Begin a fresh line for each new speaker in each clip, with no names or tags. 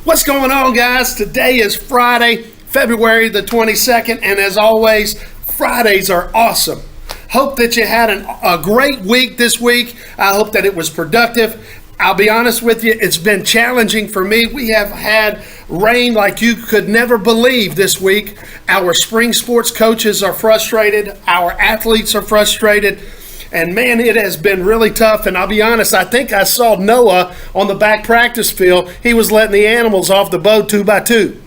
What's going on, guys? Today is Friday, February the 22nd, and as always, Fridays are awesome. Hope that you had a great week this week. I hope that it was productive. I'll be honest with you, it's been challenging for me. We have had rain like you could never believe this week. Our spring sports coaches are frustrated. Our athletes are frustrated. And man, it has been really tough. And I'll be honest, I think I saw Noah on the back practice field. He was letting the animals off the boat 2 by 2.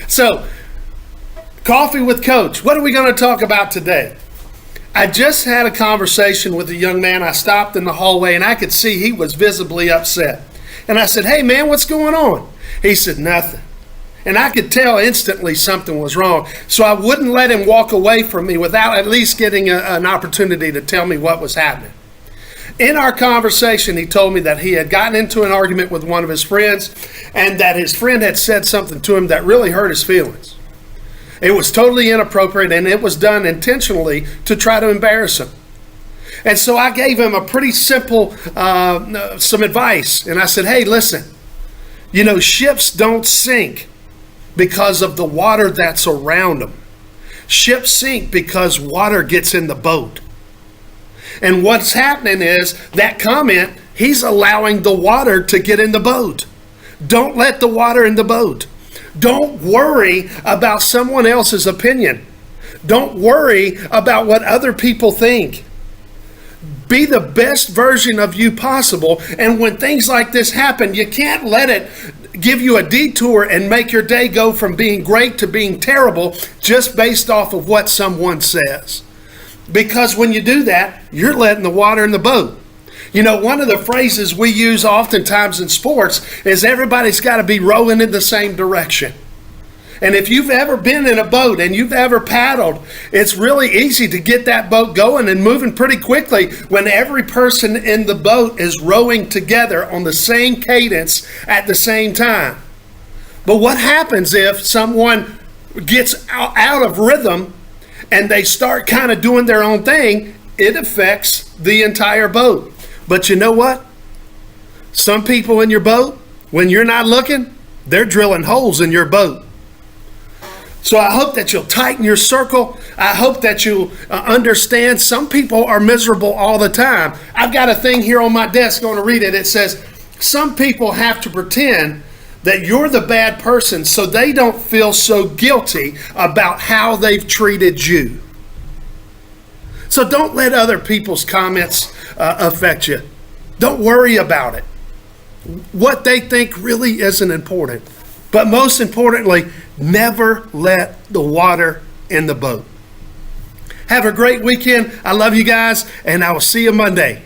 So, coffee with Coach. What are we going to talk about today? I just had a conversation with a young man. I stopped in the hallway and I could see he was visibly upset. And I said, "Hey man, what's going on?" He said, "Nothing." And I could tell instantly something was wrong. So I wouldn't let him walk away from me without at least getting an opportunity to tell me what was happening. In our conversation, he told me that he had gotten into an argument with one of his friends and that his friend had said something to him that really hurt his feelings. It was totally inappropriate and it was done intentionally to try to embarrass him. And so I gave him a pretty simple, some advice. And I said, "Hey, listen, ships don't sink because of the water that's around them. Ships sink because water gets in the boat." And what's happening is that comment, he's allowing the water to get in the boat. Don't let the water in the boat. Don't worry about someone else's opinion. Don't worry about what other people think. Be the best version of you possible. And when things like this happen, you can't let it give you a detour and make your day go from being great to being terrible just based off of what someone says. Because when you do that, you're letting the water in the boat. One of the phrases we use oftentimes in sports is everybody's got to be rowing in the same direction. And if you've ever been in a boat and you've ever paddled, it's really easy to get that boat going and moving pretty quickly when every person in the boat is rowing together on the same cadence at the same time. But what happens if someone gets out of rhythm and they start kind of doing their own thing? It affects the entire boat. But you know what? Some people in your boat, when you're not looking, they're drilling holes in your boat. So I hope that you'll tighten your circle. I hope that you'll understand some people are miserable all the time. I've got a thing here on my desk, going to read it. It says, some people have to pretend that you're the bad person so they don't feel so guilty about how they've treated you. So don't let other people's comments affect you. Don't worry about it. What they think really isn't important. But most importantly, never let the water in the boat. Have a great weekend. I love you guys, and I will see you Monday.